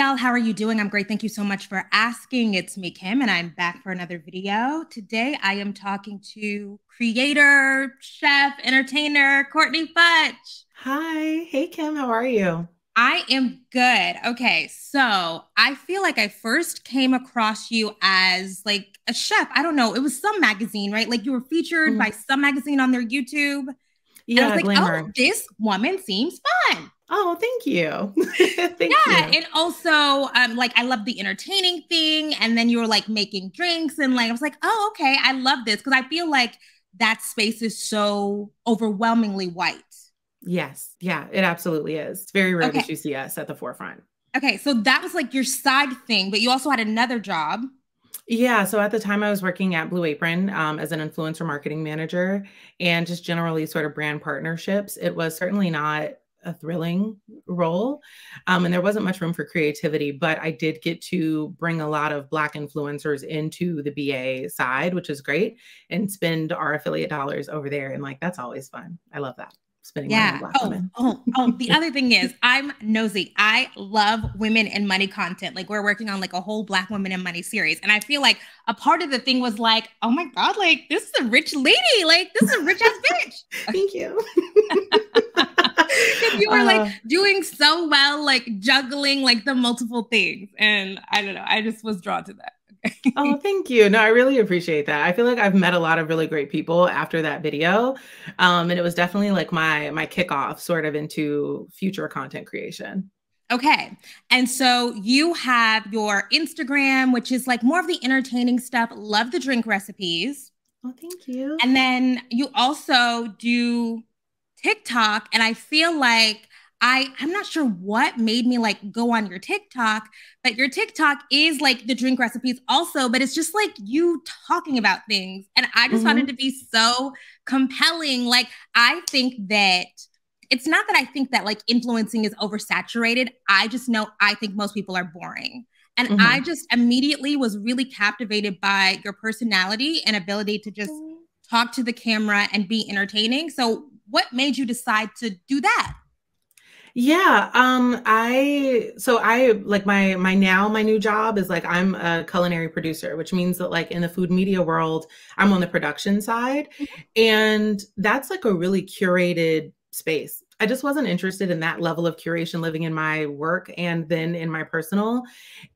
y'all. How are you doing? I'm great. Thank you so much for asking. It's me, Kim, and I'm back for another video. Today, I am talking to creator, chef, entertainer, Courtney Fudge. Hi. Hey, Kim. How are you? I am good. Okay, so I feel like I first came across you as like a chef. I don't know. It was some magazine, right? Like you were featured by Mhm. some magazine on their YouTube. And I was Yeah, like, oh, Glamour. this woman seems fun. Oh, thank you. Thank Yeah, you. and also, like I love the entertaining thing, and then you were like making drinks, and like I was like, oh, okay, I love this because I feel like that space is so overwhelmingly white. Yes. Yeah, it absolutely is. It's very rare that Okay, you see us at the forefront. okay, so that was like your side thing, but you also had another job. Yeah. So at the time, I was working at Blue Apron as an influencer marketing manager and just generally sort of brand partnerships. It was certainly not a thrilling role. And there wasn't much room for creativity, but I did get to bring a lot of Black influencers into the BA side, which is great, and spend our affiliate dollars over there. And like, that's always fun. I love that, spending money on Yeah. Black Oh, women. oh, oh. The other thing is, I'm nosy. I love women and money content. Like, we're working on like a whole Black women and money series. And I feel like a part of the thing was like, oh my God, like, this is a rich lady. Like, this is a rich ass bitch. Thank you. Because you were like uh, doing so well, like juggling like the multiple things. And I don't know. I just was drawn to that. Oh, thank you. No, I really appreciate that. I feel like I've met a lot of really great people after that video. And it was definitely like my kickoff sort of into future content creation. Okay. And so you have your Instagram, which is like more of the entertaining stuff. Love the drink recipes. Oh, thank you. And then you also do TikTok. And I feel like I'm not sure what made me like go on your TikTok, but your TikTok is like the drink recipes also, but it's just like you talking about things. And I just found it to Hmm. be so compelling. Like I think that it's not that I think that like influencing is oversaturated. I just know I think most people are boring. And I Hmm. just immediately was really captivated by your personality and ability to just talk to the camera and be entertaining. So, what made you decide to do that? Yeah, I like my new job is like I'm a culinary producer, which means that like in the food media world, I'm on the production side, and that's like a really curated space. I just wasn't interested in that level of curation living in my work and then in my personal.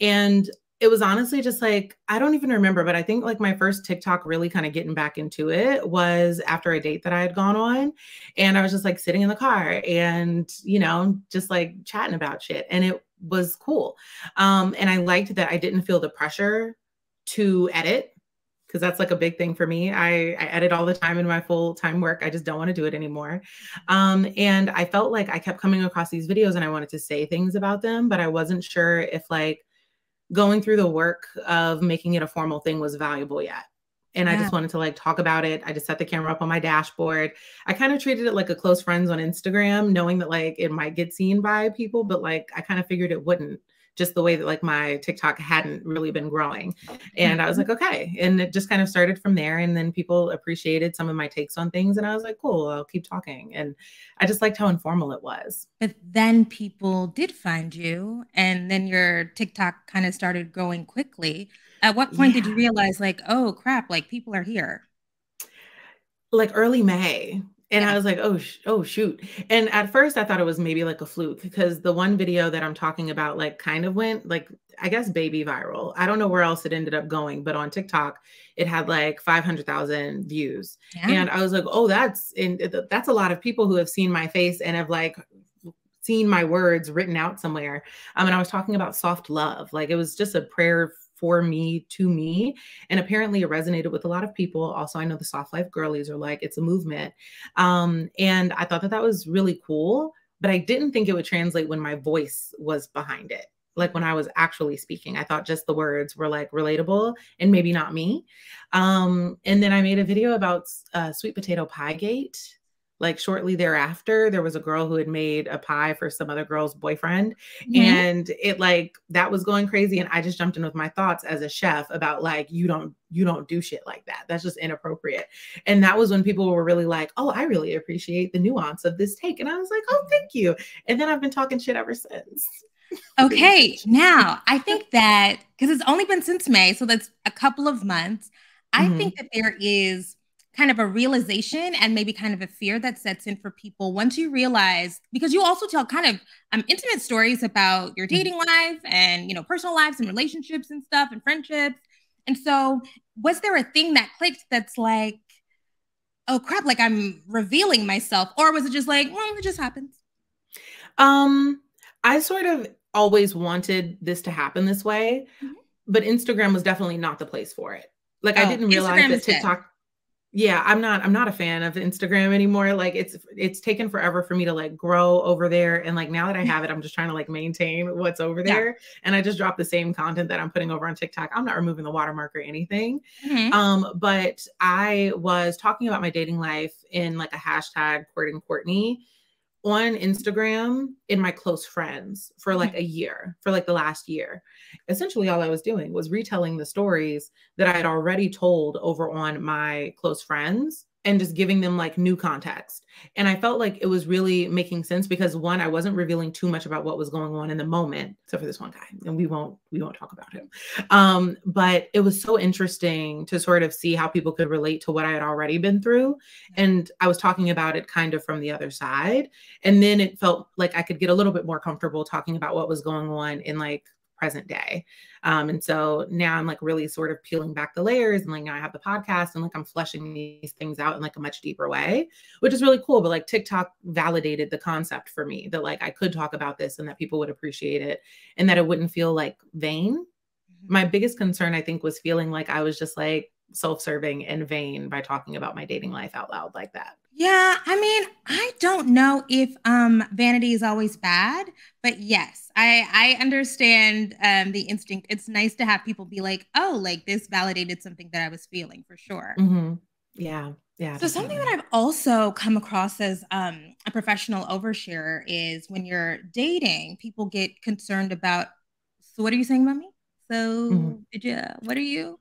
And it was honestly just like, I don't even remember, but I think like my first TikTok really kind of getting back into it was after a date that I had gone on. And I was just like sitting in the car and, just like chatting about shit. And it was cool. And I liked that I didn't feel the pressure to edit because that's like a big thing for me. I edit all the time in my full time work. I just don't want to do it anymore. And I felt like I kept coming across these videos and I wanted to say things about them, but I wasn't sure if like going through the work of making it a formal thing was valuable yet. And I Yeah. just wanted to like talk about it. I just set the camera up on my dashboard. I kind of treated it like a close friends on Instagram, knowing that like it might get seen by people, but like I kind of figured it wouldn't, just the way that like my TikTok hadn't really been growing. And I was like, okay. And it just kind of started from there. And then people appreciated some of my takes on things. And I was like, cool, I'll keep talking. And I just liked how informal it was. But then people did find you, and then your TikTok kind of started growing quickly. At what point did you Yeah. realize, like, oh crap, like people are here? Like early May. And I Yeah. was like, oh, oh, shoot. And at first I thought it was maybe like a fluke because the one video that I'm talking about, like, kind of went like, I guess, baby viral. I don't know where else it ended up going, but on TikTok, it had like 500,000 views. Yeah. And I was like, oh, that's a lot of people who have seen my face and have like seen my words written out somewhere. And I was talking about soft love. Like it was just a prayer for me to me. And apparently it resonated with a lot of people. Also, I know the soft life girlies are like, it's a movement. And I thought that that was really cool, but I didn't think it would translate when my voice was behind it. Like when I was actually speaking, I thought just the words were like relatable and maybe not me. And then I made a video about sweet potato pie gate. Like shortly thereafter, there was a girl who had made a pie for some other girl's boyfriend. Mhm. And it like that was going crazy. And I just jumped in with my thoughts as a chef about like, you don't do shit like that. That's just inappropriate. And that was when people were really like, oh, I really appreciate the nuance of this take. And I was like, oh, thank you. And then I've been talking shit ever since. Pay Okay, attention. now I think that because it's only been since May, so that's a couple of months. I think Hmm. that there is kind of a realization and maybe kind of a fear that sets in for people once you realize, because you also tell kind of intimate stories about your dating life and personal lives and relationships and stuff and friendships. And so, was there a thing that clicked that's like, oh crap, like I'm revealing myself, or was it just like, well, it just happens? Um, I sort of always wanted this to happen this way, Mhm. but Instagram was definitely not the place for it. Like I Oh, didn't realize Instagram that is dead. TikTok. Yeah, I'm not a fan of Instagram anymore. Like it's taken forever for me to like grow over there. And like now that I have it, I'm just trying to like maintain what's over Yeah. there. And I just drop the same content that I'm putting over on TikTok. I'm not removing the watermark or anything. Hmm. But I was talking about my dating life in like a hashtag courting Courtney on Instagram in my close friends for like a year, for like the last year. Essentially, all I was doing was retelling the stories that I had already told over on my close friends and just giving them like new context. And I felt like it was really making sense because one, I wasn't revealing too much about what was going on in the moment, except for this one guy, and we won't talk about him. But it was so interesting to sort of see how people could relate to what I had already been through. And I was talking about it kind of from the other side. And then it felt like I could get a little bit more comfortable talking about what was going on in like present day. And so now I'm like really sort of peeling back the layers and like now I have the podcast and like I'm fleshing these things out in like a much deeper way, which is really cool. But like TikTok validated the concept for me that like I could talk about this and that people would appreciate it and that it wouldn't feel like vain. My biggest concern, I think, was feeling like I was just like self-serving and vain by talking about my dating life out loud like that. Yeah, I mean, I don't know if vanity is always bad, but yes, I understand the instinct. It's nice to have people be like, "Oh, like this validated something that I was feeling for sure." Hmm. Yeah. Yeah, So something that definitely. I've also come across as a professional oversharer is when you're dating, people get concerned about, so what are you saying about me? Mhm. So did you, what are you?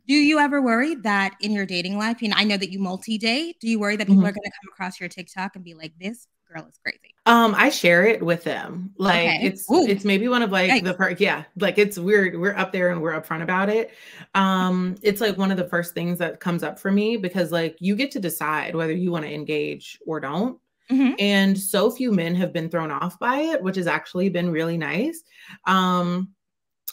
Do you ever worry that in your dating life, I know that you multi-date, do you worry that people are Mhm. going to come across your TikTok and be like, this girl is crazy? I share it with them. Like Okay. Ooh, it's maybe one of like yikes. the yeah, like it's weird. We're up there and we're upfront about it. It's like one of the first things that comes up for me because like you get to decide whether you want to engage or don't. Hmm. And so few men have been thrown off by it, which has actually been really nice. Um,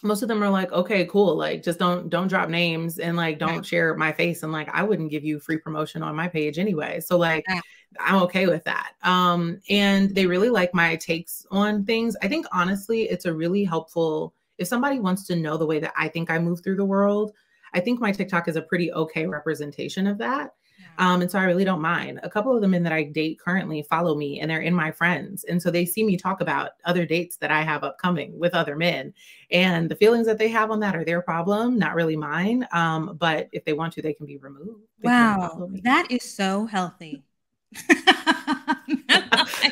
Most of them are like, okay, cool. Like, just don't drop names and like Yeah. don't share my face. And like, I wouldn't give you free promotion on my page anyway. So like, Yeah. I'm okay with that. And they really like my takes on things. I think honestly, it's a really helpful if somebody wants to know the way that I think I move through the world. I think my TikTok is a pretty okay representation of that. Yeah. And so I really don't mind. A couple of the men that I date currently follow me and they're in my friends. And so they see me talk about other dates that I have upcoming with other men. And the feelings that they have on that are their problem, not really mine. But if they want to, they can be removed. They can Wow, unfollow me. that is so healthy.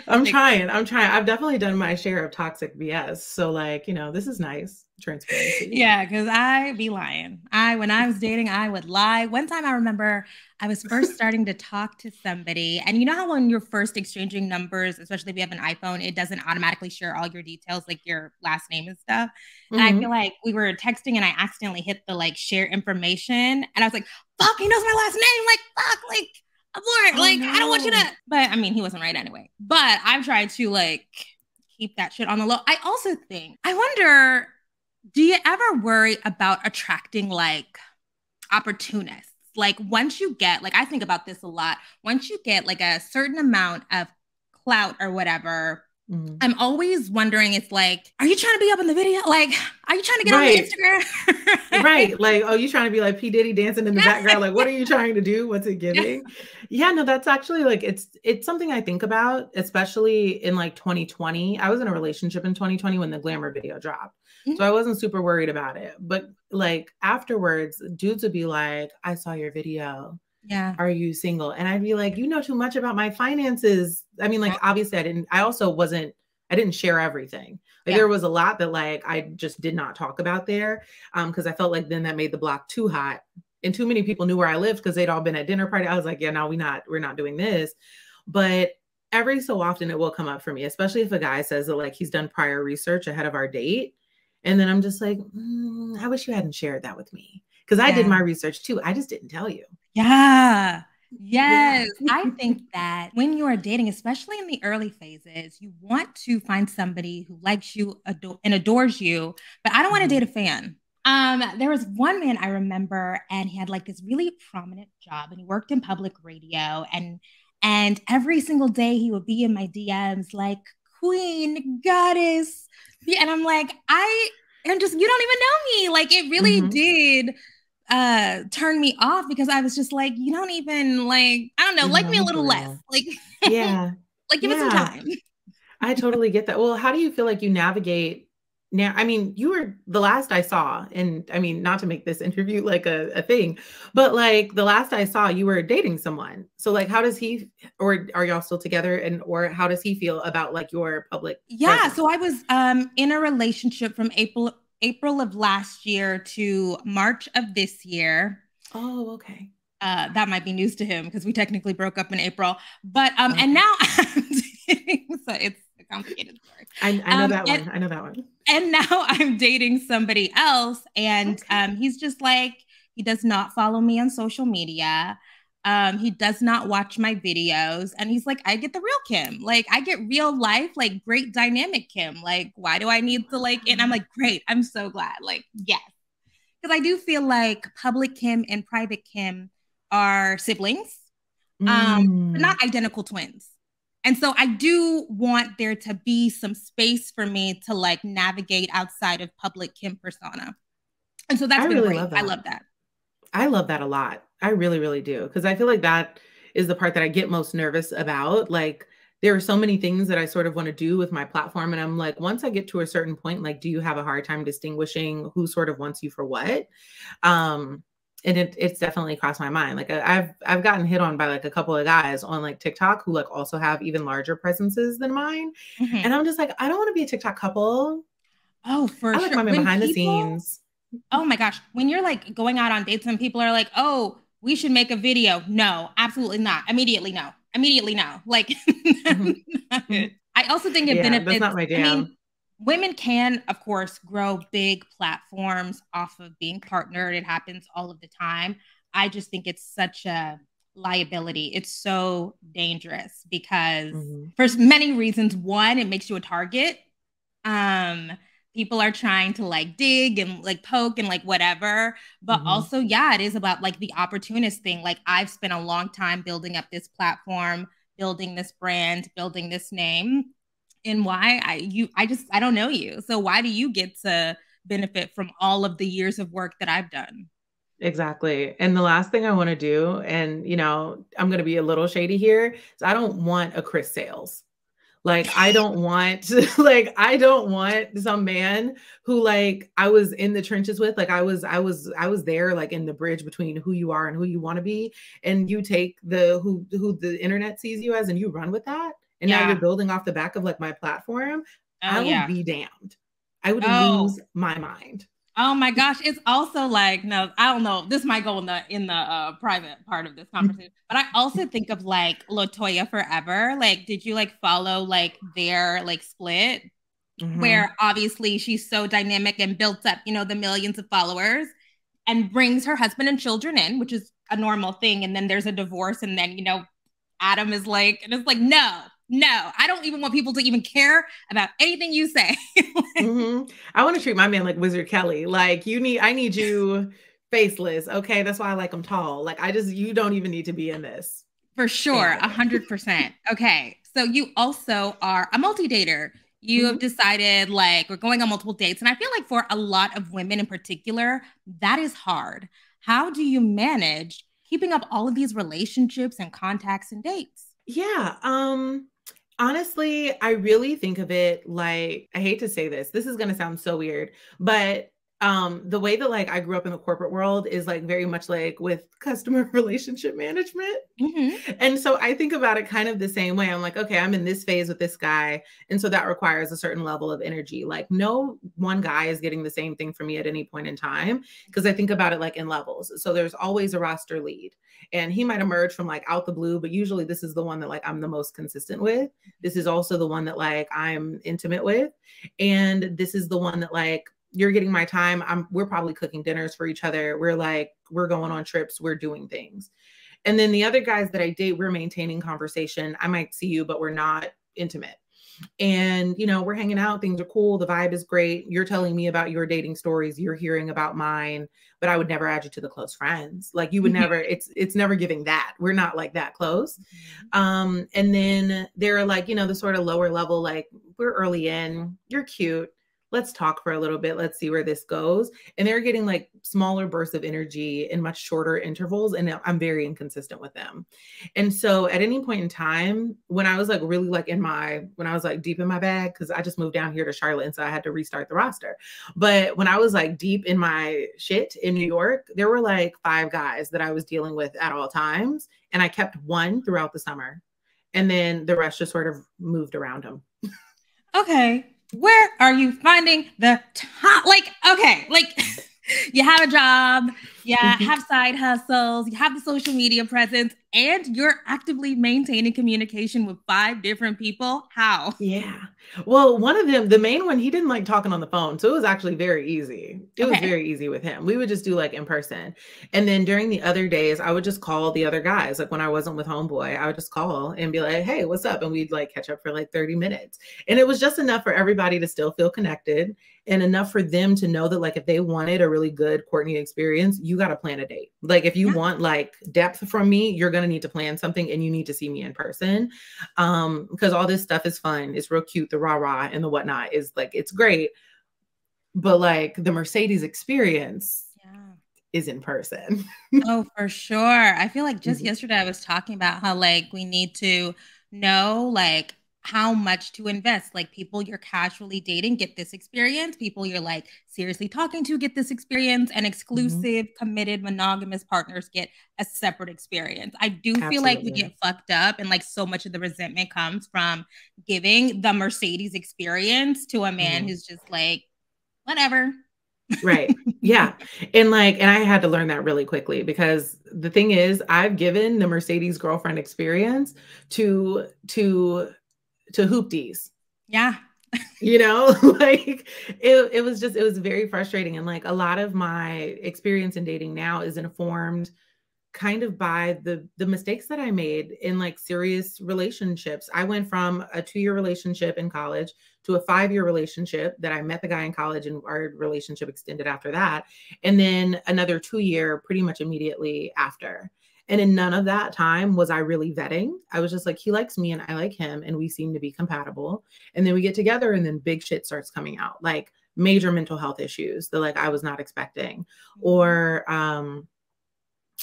I'm trying. I'm trying. I've definitely done my share of toxic BS. So, like, this is nice transparency. Yeah, because I be lying. When I was dating, I would lie. One time I remember I was first starting to talk to somebody, and you know how when you're first exchanging numbers, especially if you have an iPhone, it doesn't automatically share all your details, like your last name and stuff. And I feel Hmm. like we were texting and I accidentally hit the like share information, and I was like, fuck, he knows my last name. Like, fuck, like, abort. Oh Like, I don't want you to. no. But I mean, he wasn't right anyway. But I've tried to like keep that shit on the low. I also think, I wonder, do you ever worry about attracting like opportunists? Like once you get, like I think about this a lot, once you get like a certain amount of clout or whatever, Mhm. I'm always wondering, it's like, are you trying to be up in the video? Like, are you trying to get on the Right. Instagram? Right. Like, oh, you trying to be like P. Diddy dancing in the background? Like, what are you trying to do? What's it Yeah. giving? Yeah, no, that's actually like it's something I think about, especially in like 2020. I was in a relationship in 2020 when the glamour video dropped. So I wasn't super worried about it. But like afterwards, dudes would be like, I saw your video. Yeah. Are you single? And I'd be like, you know too much about my finances. I mean, like, obviously I didn't share everything. Like Yeah. there was a lot that like I just did not talk about there. Because I felt like then that made the block too hot. And too many people knew where I lived because they'd all been at dinner party. I was like, yeah, no, we're not doing this. But every so often it will come up for me, especially if a guy says that like he's done prior research ahead of our date. And then I'm just like, I wish you hadn't shared that with me. Because I did Yeah. my research too. I just didn't tell you. Yeah. Yeah. Yes. I think that when you are dating, especially in the early phases, you want to find somebody who likes you and adores you, but I don't want to Mhm. date a fan. There was one man I remember, and he had like this really prominent job, and he worked in public radio, and every single day he would be in my DMs like queen, goddess. Yeah, and I'm like, and just you don't even know me. Like it really Mhm. did turn me off because I was just like, you don't even like, I don't know, You like know me a me for little less. real. Like Yeah. like give it some Yeah. time. I totally get that. Well, how do you feel like you navigate now? I mean, you were the last I saw, and I mean, not to make this interview like a thing, but like the last I saw, you were dating someone. So like how does he or are y'all still together and or how does he feel about like your public Yeah, presence? so I was in a relationship from April of last year to March of this year. Oh, okay. That might be news to him because we technically broke up in April. But and Okay. now so it's a complicated story. I know Um, that and one. I know that one. and now I'm dating somebody else, and Okay. he's just like he does not follow me on social media. He does not watch my videos, and he's like, I get the real Kim. Like, I get real life, like great dynamic Kim. Like, why do I need to like? And I'm like, great. I'm so glad. Like, yes, because I do feel like public Kim and private Kim are siblings, but not Mm, identical twins. And so I do want there to be some space for me to like navigate outside of public Kim persona. And so that's I been really great. love I that. love that. I love that a lot. I really, really do. Because I feel like that is the part that I get most nervous about. Like, there are so many things that I sort of want to do with my platform. And I'm like, once I get to a certain point, like, do you have a hard time distinguishing who sort of wants you for what? Um, and it's definitely crossed my mind. Like I've gotten hit on by like a couple of guys on like TikTok who like also have even larger presences than mine. Mhm. And I'm just like, I don't want to be a TikTok couple. Oh, for I like sure. my man When behind the people, scenes. oh my gosh, when you're like going out on dates and people are like, oh, we should make a video. No, absolutely not. Immediately, no. Immediately, no. Like, Mhm, not good. mhm. I also think it Yeah, that's benefits. not my I mean, jam. women can, of course, grow big platforms off of being partnered. It happens all of the time. I just think it's such a liability. It's so dangerous because, Mhm. for many reasons, one, it makes you a target. Um, People are trying to like dig and like poke and like whatever, but Mhm. also, yeah, it is about like the opportunist thing. Like, I've spent a long time building up this platform, building this brand, building this name. And why I don't know you. So why do you get to benefit from all of the years of work that I've done? Exactly. And the last thing I wanna do, and, I'm gonna be a little shady here, is I don't want a Chris Sales. Like, I don't want like, I don't want some man who, like, I was in the trenches with, like, I was there, like, in the bridge between who you are and who you wanna be, and you take who the internet sees you as, and you run with that, and now you're Yeah. building off the back of, like, my platform. Oh I will yeah. be damned. I would Oh, lose my mind. oh my gosh, it's also like, no, I don't know. This might go in the private part of this conversation, but I also think of like Latoya Forever. Like, did you like follow like their like split Mhm. where obviously she's so dynamic and built up, the millions of followers and brings her husband and children in, which is a normal thing, and then there's a divorce, and then Adam is like, and it's like, no, no, I don't even want people to even care about anything you say. Mhm. I wanna treat my man like Wizard Kelly. Like, I need you faceless, okay? That's why I like him tall. Like, you don't even need to be in this. For Stay sure, out of it. 100%. Okay, so you also are a multi-dater. You have Mhm. decided like we're going on multiple dates, and I feel like for a lot of women in particular, that is hard. How do you manage keeping up all of these relationships and contacts and dates? Yeah, honestly, I really think of it like I hate to say this. This is gonna sound so weird, but The way that like I grew up in the corporate world is like very much like with customer relationship management. Mm-hmm. And so I think about it kind of the same way. I'm like, okay, I'm in this phase with this guy. And so that requires a certain level of energy. Like no one guy is getting the same thing from me at any point in time. Cause I think about it like in levels. So there's always a roster lead and he might emerge from like out the blue, but usually this is the one that like I'm the most consistent with. This is also the one that like I'm intimate with. And this is the one that like, you're getting my time. We're probably cooking dinners for each other. We're going on trips. We're doing things. And then the other guys that I date, we're maintaining conversation. I might see you, but we're not intimate. And, you know, we're hanging out. Things are cool. The vibe is great. You're telling me about your dating stories. You're hearing about mine, but I would never add you to the close friends. Like you would never, it's never giving that. We're not like that close. And then there are like, you know, the sort of lower level, like we're early in, you're cute. Let's talk for a little bit. Let's see where this goes. And they're getting like smaller bursts of energy in much shorter intervals. And I'm very inconsistent with them. And so at any point in time, when I was like really like when I was like deep in my bag, because I just moved down here to Charlotte. And so I had to restart the roster. But when I was like deep in my shit in New York, there were like 5 guys that I was dealing with at all times. And I kept one throughout the summer. And then the rest just sort of moved around them. Okay. Where are you finding the time? Like, okay, like you have a job, have side hustles, you have the social media presence, and you're actively maintaining communication with 5 different people. How? Yeah. Well, one of them, the main one, he didn't like talking on the phone. So it was actually very easy. It was Okay. very easy with him. We would just do like in person. And then during the other days, I would just call the other guys. Like when I wasn't with homeboy, I would just call and be like, hey, what's up? And we'd like catch up for like 30 minutes. And it was just enough for everybody to still feel connected and enough for them to know that like if they wanted a really good courtney experience, you got to plan a date. Like if you want like depth from me, you're going to need to plan something and you need to see me in person. Because all this stuff is fun. It's real cute. The rah-rah and the whatnot is like, it's great. But like the Mercedes experience is in person. Oh, for sure. I feel like just yesterday I was talking about how like we need to know like how much to invest. Like people you're casually dating get this experience, people you're like seriously talking to get this experience, and exclusive, committed, monogamous partners get a separate experience. I do feel like we Absolutely. get fucked up, and like so much of the resentment comes from giving the Mercedes experience to a man who's just like, whatever. Right. Yeah. And I had to learn that really quickly because the thing is, I've given the Mercedes girlfriend experience to hoopties. Yeah. You know, like it was very frustrating. And like a lot of my experience in dating now is informed kind of by the mistakes that I made in like serious relationships. I went from a 2-year relationship in college to a 5-year relationship that I met the guy in college and our relationship extended after that. And then another 2-year pretty much immediately after. And in none of that time was I really vetting. I was just like, he likes me and I like him and we seem to be compatible. And then we get together and then big shit starts coming out, like major mental health issues that like I was not expecting, or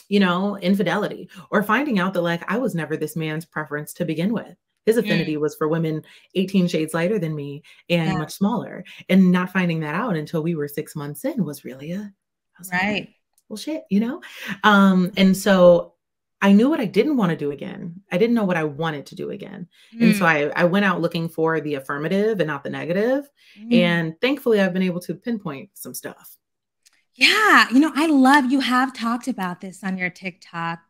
you know, infidelity, or finding out that like I was never this man's preference to begin with. His affinity was for women 18 shades lighter than me and much smaller. And not finding that out until we were 6 months in was really I was like, well, shit, you know? And so I knew what I didn't want to do again. I didn't know what I wanted to do again. And so I went out looking for the affirmative and not the negative. And thankfully, I've been able to pinpoint some stuff. Yeah, you know, I love you have talked about this on your TikTok,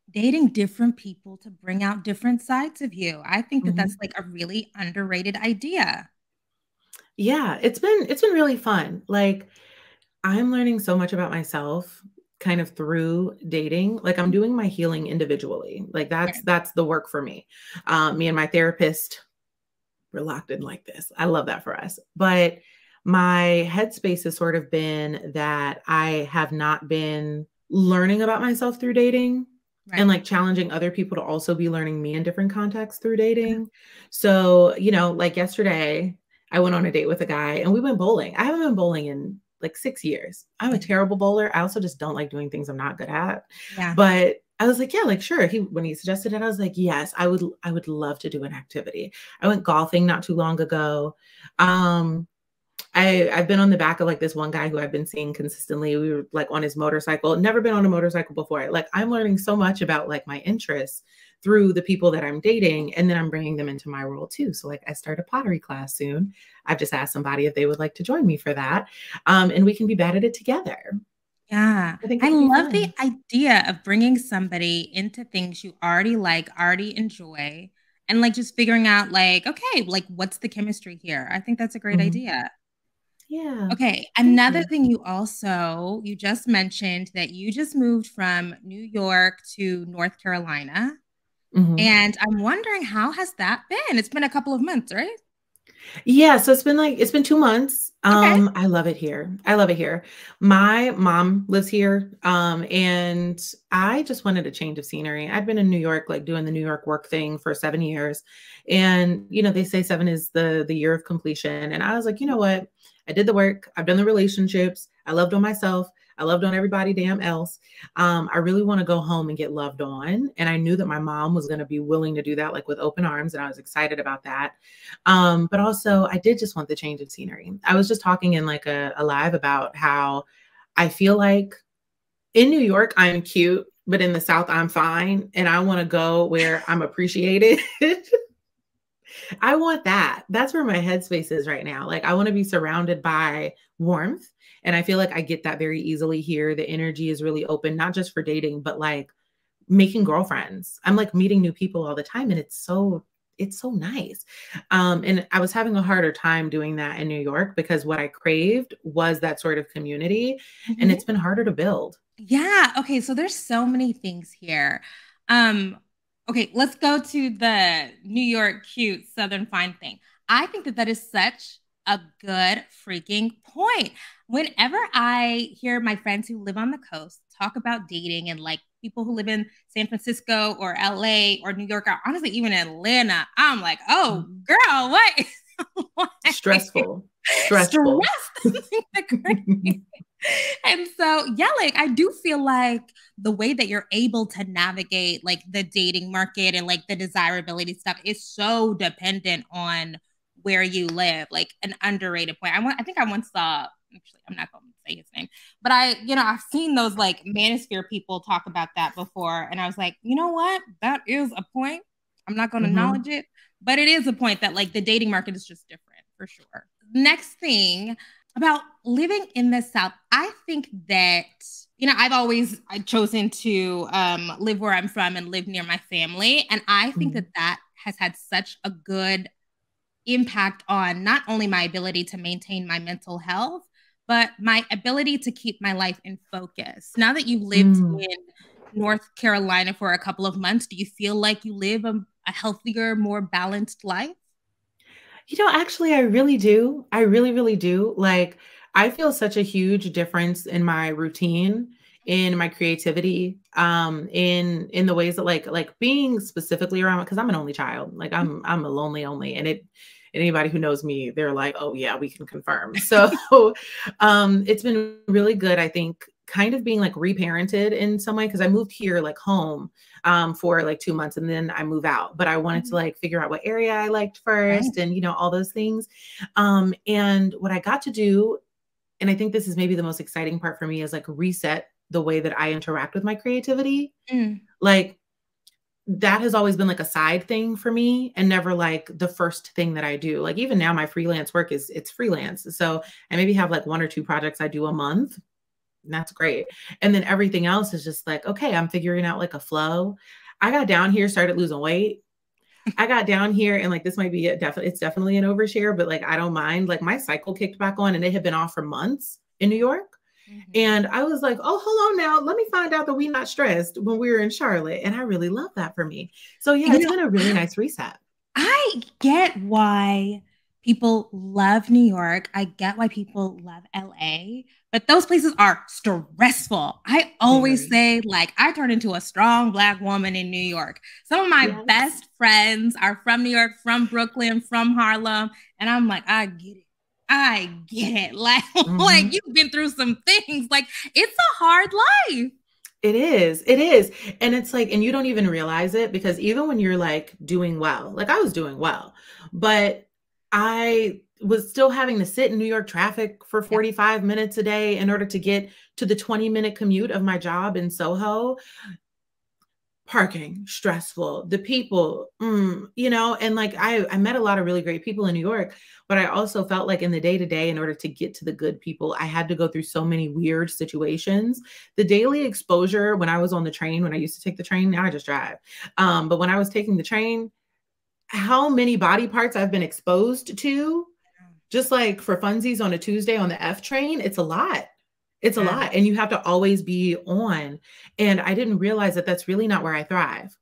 dating different people to bring out different sides of you. I think that that's like a really underrated idea. Yeah, it's been really fun. Like I'm learning so much about myself kind of through dating. Like I'm doing my healing individually. Like that's the work for me. Me and my therapist, we're locked in like this. I love that for us. But my headspace has sort of been that I have not been learning about myself through dating and like challenging other people to also be learning me in different contexts through dating. So, you know, like yesterday, I went on a date with a guy and we went bowling. I haven't been bowling in like 6 years. I'm a terrible bowler. I also just don't like doing things I'm not good at. Yeah. But I was like, yeah, like sure. When he suggested it, I was like, yes, I would love to do an activity. I went golfing not too long ago. I've been on the back of like this one guy who I've been seeing consistently. We were like on his motorcycle, never been on a motorcycle before. Like I'm learning so much about like my interests through the people that I'm dating, and then I'm bringing them into my world too. So like I start a pottery class soon. I've just asked somebody if they would like to join me for that. And we can be bad at it together. Yeah. I think I it'll be love the fun. idea of bringing somebody into things you already like, already enjoy, and like just figuring out like, okay, like what's the chemistry here? I think that's a great Mhm. idea. Yeah. Okay, Thank another you. thing you just mentioned that you just moved from New York to North Carolina, Mhm. and I'm wondering how has that been? It's been a couple of months, right? Yeah, so it's been 2 months. Okay. I love it here. I love it here. My mom lives here, and I just wanted a change of scenery. I've been in New York, like doing the New York work thing for 7 years, and they say 7 is the year of completion, and I was like, "You know what? I did the work. I've done the relationships. I loved on myself. I loved on everybody damn else. I really want to go home and get loved on." And I knew that my mom was going to be willing to do that, like with open arms, and I was excited about that. But also, I did just want the change of scenery. I was just talking in like a live about how I feel like in New York, I'm cute, but in the South, I'm fine. And I want to go where I'm appreciated. I want that. That's where my headspace is right now. Like, I want to be surrounded by warmth. And I feel like I get that very easily here. The energy is really open, not just for dating, but like making girlfriends. I'm like meeting new people all the time, and it's so nice. And I was having a harder time doing that in New York because what I craved was that sort of community, and Mhm. it's been harder to build. Yeah. Okay. So there's so many things here. Um, okay, let's go to the New York cute Southern fine thing. I think that that is such a good freaking point. Whenever I hear my friends who live on the coast talk about dating and like people who live in San Francisco or LA or New York or honestly even Atlanta, I'm like, oh Mhm. girl, what? Like, Stressful, stress stressful. the crazy. And so, yeah, like I do feel like the way that you're able to navigate like the dating market and like the desirability stuff is so dependent on where you live, like an underrated point. I think I once saw, actually, I'm not going to say his name, but I've seen those like manosphere people talk about that before. And I was like, you know what? That is a point. I'm not going to Mhm. acknowledge it, but it is a point that like the dating market is just different for sure. Next thing about living in the South, I think that I've always chosen to live where I'm from and live near my family, and I think Mhm. that that has had such a good impact on not only my ability to maintain my mental health, but my ability to keep my life in focus. Now that you've lived Mm. in North Carolina for a couple of months, do you feel like you live a healthier, more balanced life? Actually, I really do. I really, really do. Like, I feel such a huge difference in my routine, in my creativity, in the ways that like being specifically around because I'm an only child. Like I'm a lonely only, and anybody who knows me, they're like, oh yeah, we can confirm. So it's been really good, I think, kind of being like reparented in some way because I moved here like home for like 2 months and then I move out. But I wanted to Mhm. like figure out what area I liked Right. first and, all those things. And what I got to do, and I think this is maybe the most exciting part for me, is like reset the way that I interact with my creativity. Mm. Like that has always been like a side thing for me and never like the first thing that I do. Like even now my freelance work it's freelance. So I maybe have like one or two projects I do a month. And that's great. And then everything else is just like, okay, I'm figuring out like a flow. I got down here, started losing weight. I got down here and like this might be it's definitely an overshare, but like I don't mind. Like my cycle kicked back on and it had been off for months in New York. Mhm. And I was like, oh, hold on now. Let me find out that we not stressed when we were in Charlotte. And I really love that for me. So yeah, You it's know, been a really nice reset. I get why people love New York. I get why people love LA, but those places are stressful. I always Very. say, like, I turned into a strong Black woman in New York. Some of my Yes. best friends are from New York, from Brooklyn, from Harlem. And I'm like, I get it. I get it. Like, like Hmm. you've been through some things. Like, it's a hard life. It is. It is. And it's like, and you don't even realize it because even when you're like doing well, like I was doing well, but I was still having to sit in New York traffic for Yeah. 45 minutes a day in order to get to the 20-minute commute of my job in Soho. Parking, stressful. The people, and like I met a lot of really great people in New York, but I also felt like in the day to day, in order to get to the good people, I had to go through so many weird situations. The daily exposure when I was on the train, when I used to take the train, now I just drive. But when I was taking the train, how many body parts I've been exposed to, just like for funsies on a Tuesday on the F train, it's a lot. It's a Yeah. lot. And you have to always be on. And I didn't realize that that's really not where I thrive.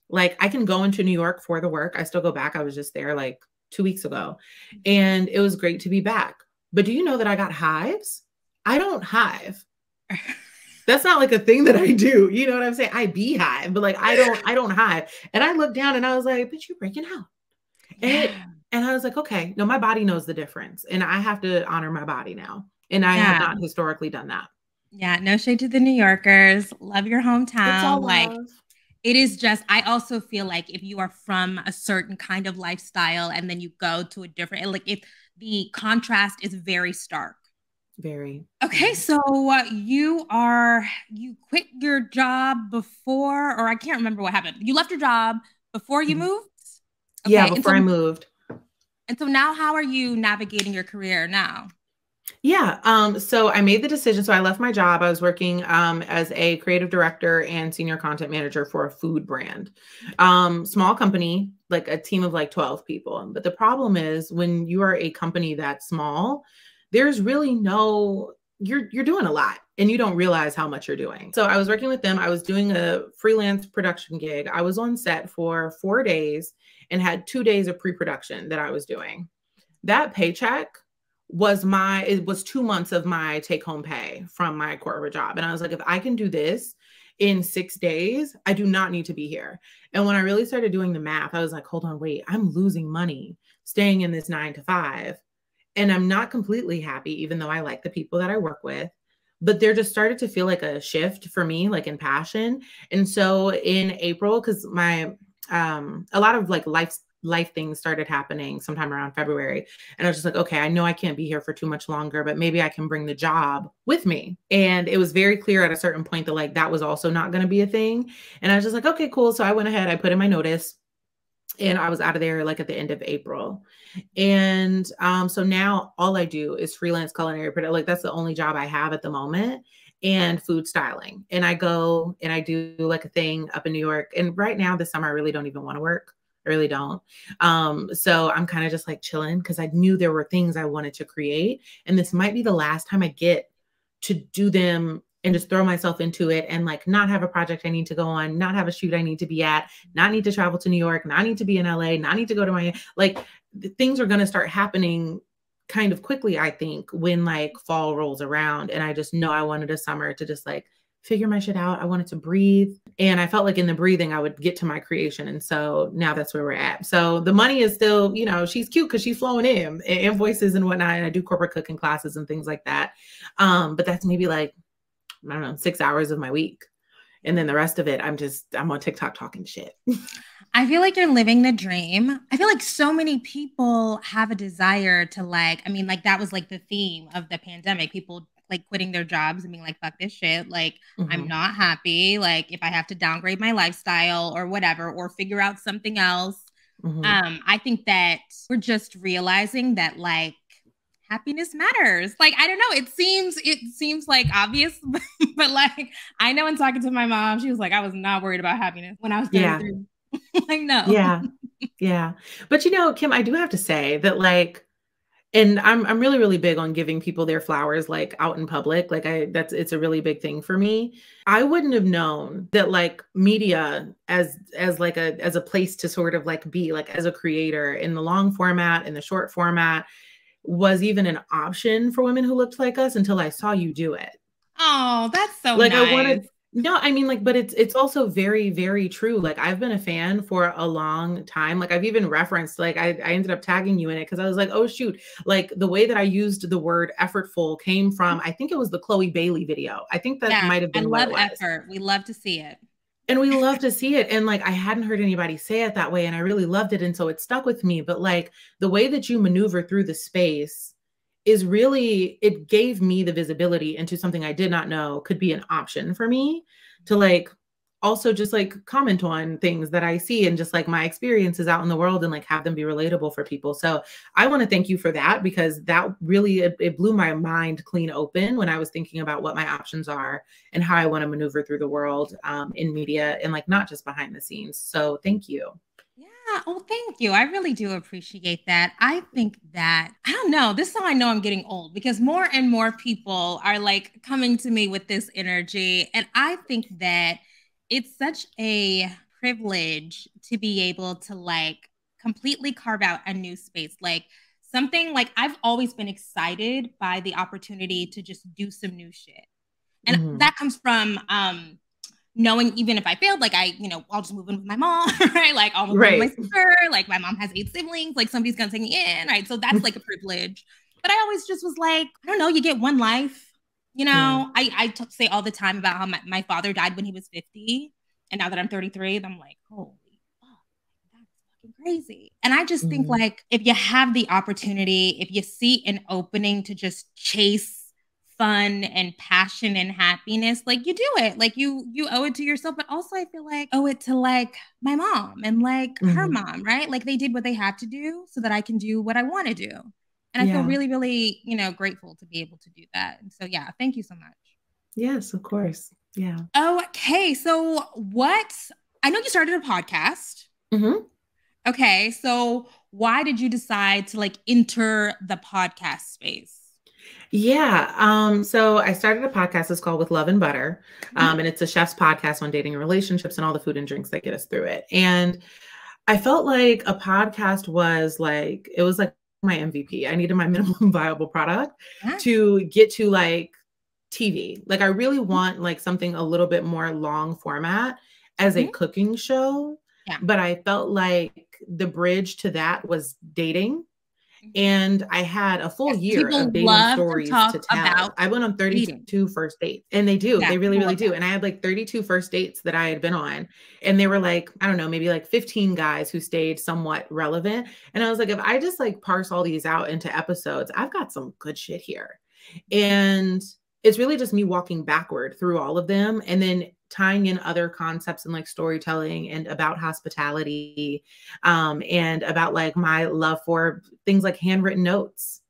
Like I can go into New York for the work. I still go back. I was just there like 2 weeks ago. And it was great to be back. But do you know that I got hives? I don't hive. That's not like a thing that I do. You know what I'm saying? I beehive, but like I don't hive. And I looked down and I was like, bitch, you're breaking out. Yeah. And I was like, okay, no, my body knows the difference. And I have to honor my body now. And I have Yeah. not historically done that. Yeah. No shade to the New Yorkers. Love your It's all hometown. Like, love. it is just, I also feel like if you are from a certain kind of lifestyle and then you go to a different, like, if the contrast is very stark. Very. Okay, so you quit your job before, or I can't remember what happened. You left your job before you Mhm. moved? Yeah, Okay, before I moved. and so now how are you navigating your career now? Yeah. So I made the decision. So I left my job. I was working as a creative director and senior content manager for a food brand. Small company, like a team of like 12 people. But the problem is when you are a company that small, there's really no you're doing a lot and you don't realize how much you're doing. So I was working with them. I was doing a freelance production gig. I was on set for 4 days and had 2 days of pre-production that I was doing. That paycheck it was 2 months of my take home pay from my corporate job. And I was like, if I can do this in 6 days, I do not need to be here. And when I really started doing the math, I was like, hold on, wait, I'm losing money staying in this 9 to 5. And I'm not completely happy, even though I like the people that I work with. But there just started to feel like a shift for me, like in passion. And so in April, because a lot of like life things started happening sometime around February. And I was just like, okay, I know I can't be here for too much longer, but maybe I can bring the job with me. And it was very clear at a certain point that like that was also not going to be a thing. And I was just like, okay, cool. So I went ahead, I put in my notice and I was out of there like at the end of April. And so now all I do is freelance culinary product. Like that's the only job I have at the moment and food styling. And I go and I do like a thing up in New York. And right now this summer, I really don't even want to work. I really don't. So I'm kind of just like chilling because I knew there were things I wanted to create. And this might be the last time I get to do them and just throw myself into it and like not have a project I need to go on, not have a shoot I need to be at, not need to travel to New York, not need to be in LA, not need to go to my, like things are going to start happening kind of quickly, I think, when like fall rolls around. And I just know I wanted a summer to just like figure my shit out. I wanted to breathe. And I felt like in the breathing, I would get to my creation. And so now that's where we're at. So the money is still, she's cute because she's flowing in invoices and whatnot. And I do corporate cooking classes and things like that. But that's maybe like, I don't know, 6 hours of my week. And then the rest of it, I'm on TikTok talking shit. I feel like you're living the dream. I feel like so many people have a desire to like, I mean, like that was like the theme of the pandemic. People like quitting their jobs and being like, fuck this shit. Like, I'm Mm-hmm. not happy. Like, if I have to downgrade my lifestyle or whatever, or figure out something else. Mm-hmm. I think that we're just realizing that like happiness matters. Like, I don't know, it seems like obvious, but like I know in talking to my mom, she was like, I was not worried about happiness when I was Yeah. 33. Like, no. Yeah. Yeah. But Kim, I do have to say that like, and I'm really, really big on giving people their flowers like out in public. Like it's a really big thing for me. I wouldn't have known that like media as a place to sort of like be like as a creator in the long format, in the short format was even an option for women who looked like us until I saw you do it. Oh, that's so Like I wanted nice. no, I mean like, but it's also very, very true. Like I've been a fan for a long time. Like I've even referenced, like I ended up tagging you in it because I was like, oh shoot, like the way that I used the word effortful came from, I think it was the Chloe Bailey video. I think that Yeah, might have I been what it love was. effort. We love to see it. And we love to see it. And like, I hadn't heard anybody say it that way. And I really loved it. And so it stuck with me. But like, the way that you maneuver through the space is really, it gave me the visibility into something I did not know could be an option for me to like also just like comment on things that I see and just like my experiences out in the world and like have them be relatable for people. So I want to thank you for that because that really, it blew my mind clean open when I was thinking about what my options are and how I want to maneuver through the world in media and like not just behind the scenes. So thank you. Yeah, oh, thank you. I really do appreciate that. I think that, I don't know, this is how I know I'm getting old because more and more people are like coming to me with this energy. And I think that it's such a privilege to be able to like completely carve out a new space. Like something like I've always been excited by the opportunity to just do some new shit. And Mm-hmm. that comes from knowing even if I failed, like I'll just move in with my mom, right? Like I'll move in with my Right. sister. Like my mom has 8 siblings. Like somebody's gonna take me in, right? So that's like a privilege. But I always just was like, I don't know, you get one life. Yeah. I say all the time about how my father died when he was 50. And now that I'm 33, I'm like, holy fuck, that's fucking crazy. And I just think Mm-hmm. like if you have the opportunity, if you see an opening to just chase fun and passion and happiness, like you do it. Like you owe it to yourself, but also I feel like owe it to like my mom and like her Mm-hmm. mom, right? Like they did what they had to do so that I can do what I want to do. And I feel Yeah. really, really, grateful to be able to do that. And so yeah, thank you so much. Yes, of course. Yeah. Okay, so what I know you started a podcast. Mm-hmm. Okay, so why did you decide to like enter the podcast space? Yeah. So I started a podcast. It's called With Love and Butter. Mhm. And it's a chef's podcast on dating and relationships and all the food and drinks that get us through it. And I felt like a podcast was like, it was like my MVP. I needed my minimum viable product Yeah. to get to like TV. Like I really want like something a little bit more long format as a Mhm. cooking show. Yeah. But I felt like the bridge to that was dating Mhm. and I had a full Yes, year people of dating love to stories to talk tell. about I went on dating. 32 first dates and they do. Yeah, They really, people really love do. that. And I had like 32 first dates that I had been on. And they were like, I don't know, maybe like 15 guys who stayed somewhat relevant. And I was like, if I just like parse all these out into episodes, I've got some good shit here. Mhm. And it's really just me walking backward through all of them and then tying in other concepts and like storytelling and about hospitality and about like my love for things like handwritten notes,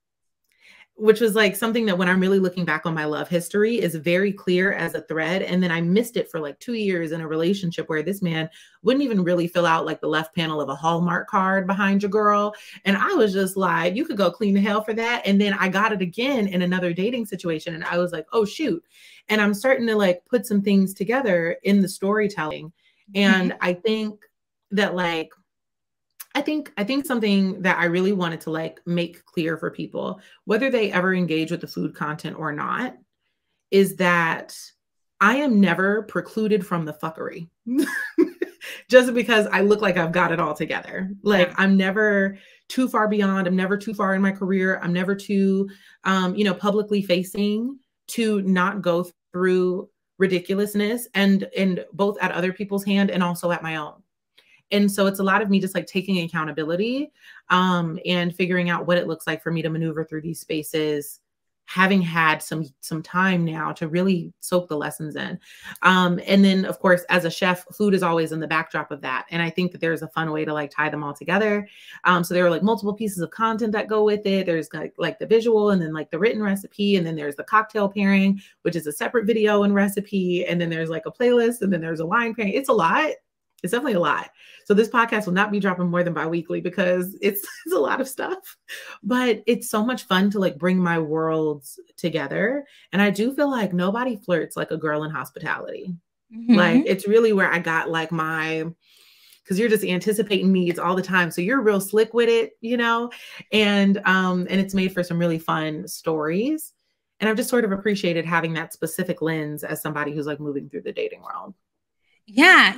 which was like something that when I'm really looking back on my love history is very clear as a thread. And then I missed it for like 2 years in a relationship where this man wouldn't even really fill out like the left panel of a Hallmark card behind your girl. And I was just like, you could go clean the hell for that. And then I got it again in another dating situation. And I was like, oh, shoot. And I'm starting to like put some things together in the storytelling. Mhm. And I think that like, I think something that I really wanted to like make clear for people, whether they ever engage with the food content or not, is that I am never precluded from the fuckery. Just because I look like I've got it all together. Like Yeah. I'm never too far beyond, I'm never too far in my career, I'm never too publicly facing to not go through ridiculousness and both at other people's hand and also at my own. And so it's a lot of me just like taking accountability and figuring out what it looks like for me to maneuver through these spaces, having had some time now to really soak the lessons in. And then of course, as a chef, food is always in the backdrop of that. And I think that there's a fun way to like tie them all together. So there are like multiple pieces of content that go with it. There's like the visual and then like the written recipe. And then there's the cocktail pairing, which is a separate video and recipe. And then there's like a playlist and then there's a wine pairing. It's a lot. It's definitely a lot. So this podcast will not be dropping more than bi-weekly because it's a lot of stuff. But it's so much fun to like bring my worlds together. And I do feel like nobody flirts like a girl in hospitality. Like Mhm. it's really where I got like my because you're just anticipating needs all the time. So you're real slick with it. And it's made for some really fun stories. And I've just sort of appreciated having that specific lens as somebody who's like moving through the dating world. Yeah,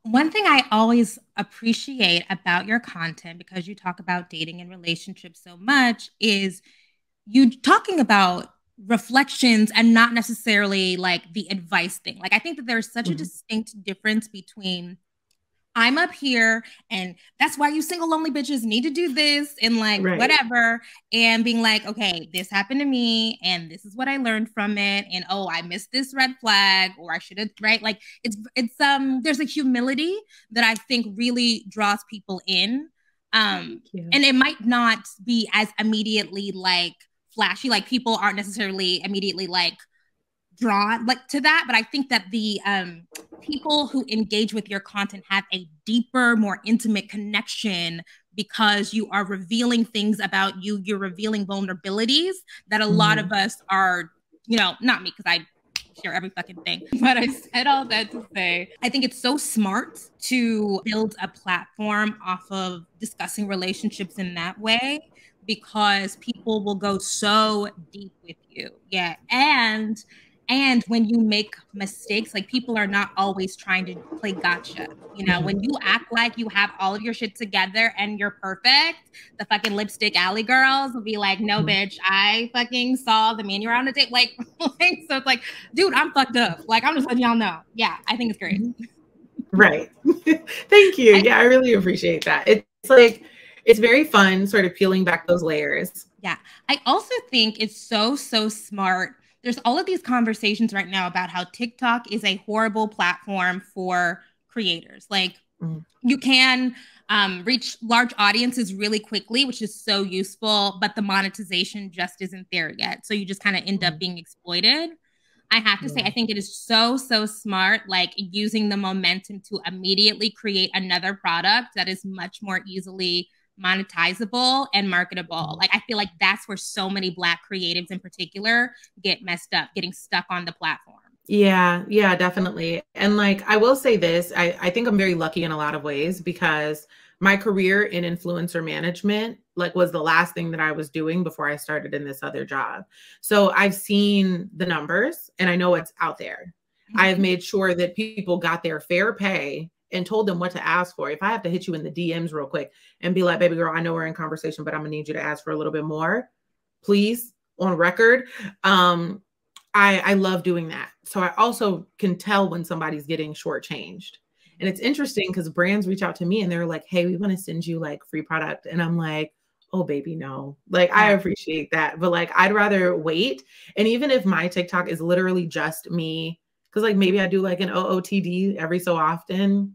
one thing I always appreciate about your content because you talk about dating and relationships so much is you talking about reflections and not necessarily like the advice thing. Like I think that there's such a Mhm. distinct difference between I'm up here and that's why you single lonely bitches need to do this and like Right. whatever, and being like, okay, this happened to me and this is what I learned from it, and oh, I missed this red flag, or I should have, right? Like it's there's a humility that I think really draws people in. Thank you. And it might not be as immediately like flashy, like people aren't necessarily immediately like drawn like to that, but I think that the people who engage with your content have a deeper, more intimate connection because you are revealing things about you. You're revealing vulnerabilities that a lot of us are, you know, not me because I share every fucking thing, but I said all that to say I think it's so smart to build a platform off of discussing relationships in that way, because people will go so deep with you. Yeah. And when you make mistakes, like people are not always trying to play gotcha. You know, when you act like you have all of your shit together and you're perfect, the fucking lipstick alley girls will be like, no, bitch, I fucking saw the man you're on a date. Like, so it's like, dude, I'm fucked up. Like, I'm just letting y'all know. Yeah, I think it's great. Right. Thank you. Yeah, I really appreciate that. It's like, it's very fun sort of peeling back those layers. Yeah. I also think it's so smart. There's all of these conversations right now about how TikTok is a horrible platform for creators. Like you can reach large audiences really quickly, which is so useful, but the monetization just isn't there yet. So you just kind of end up being exploited. I have to say, I think it is so smart, like using the momentum to immediately create another product that is much more easily monetizable and marketable. Like I feel like that's where so many Black creatives in particular get messed up, getting stuck on the platform. Yeah, definitely. And like, I will say this, I think I'm very lucky in a lot of ways because my career in influencer management, like was the last thing that I was doing before I started in this other job. So I've seen the numbers and I know it's out there. I have made sure that people got their fair pay and told them what to ask for. If I have to hit you in the DMs real quick and be like, baby girl, I know we're in conversation, but I'm gonna need you to ask for a little bit more, please, on record. I love doing that. So I also can tell when somebody's getting shortchanged. And it's interesting because brands reach out to me and they're like, hey, we want to send you like free product. And I'm like, oh, baby, no. Like, I appreciate that. But like, I'd rather wait. And even if my TikTok is literally just me, because like maybe I do like an OOTD every so often,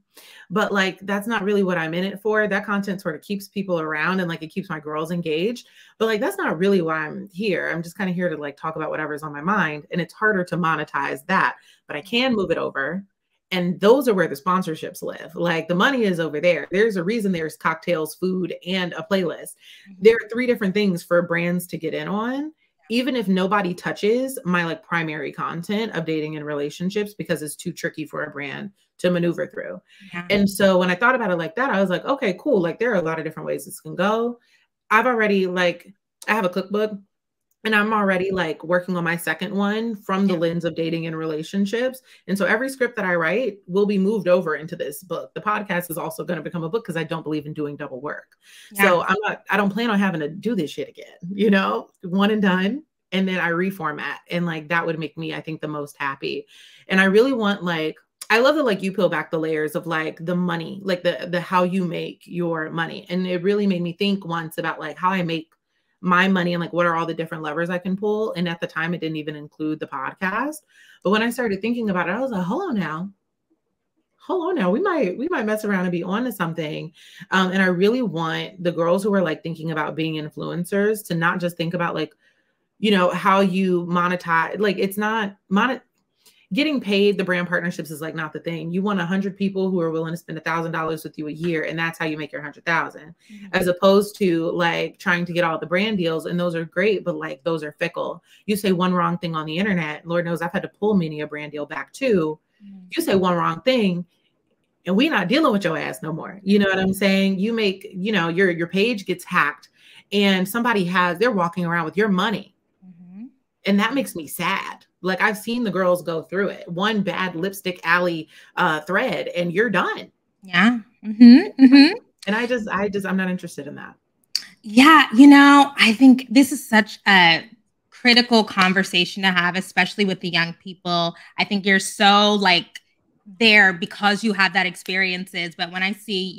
but like that's not really what I'm in it for. That content sort of keeps people around and like it keeps my girls engaged. But like that's not really why I'm here. I'm just kind of here to like talk about whatever's on my mind. And it's harder to monetize that, but I can move it over. And those are where the sponsorships live. Like the money is over there. There's a reason there's cocktails, food, and a playlist. There are 3 different things for brands to get in on, even if nobody touches my like primary content of dating and relationships because it's too tricky for a brand to maneuver through. And so when I thought about it like that, I was like, okay, cool. Like there are a lot of different ways this can go. I've already like, I have a cookbook and I'm already like working on my second one from the lens of dating and relationships. And so every script that I write will be moved over into this book. The podcast is also going to become a book because I don't believe in doing double work. So I don't plan on having to do this shit again, you know, one and done. And then I reformat. And like, that would make me, I think, the most happy. And I really want like, I love that like you peel back the layers of like the money, like the how you make your money. And it really made me think once about like how I make my money and like what are all the different levers I can pull. And at the time it didn't even include the podcast. But when I started thinking about it, I was like, hold on now. We might mess around and be on to something. And I really want the girls who are like thinking about being influencers to not just think about like, you know, how you monetize. Like it's not getting paid. The brand partnerships is like not the thing. You want 100 people who are willing to spend $1,000 with you a year. And that's how you make your 100,000, as opposed to like trying to get all the brand deals. And those are great, but like those are fickle. You say one wrong thing on the internet. Lord knows I've had to pull many a brand deal back too. You say one wrong thing and we not dealing with your ass no more. You know what I'm saying? You make, you know, your page gets hacked and they're walking around with your money. And that makes me sad. Like I've seen the girls go through it. One bad lipstick alley thread and you're done. Yeah. And I'm not interested in that. Yeah. You know, I think this is such a critical conversation to have, especially with the young people. I think you're so like there because you have that experiences. But when I see,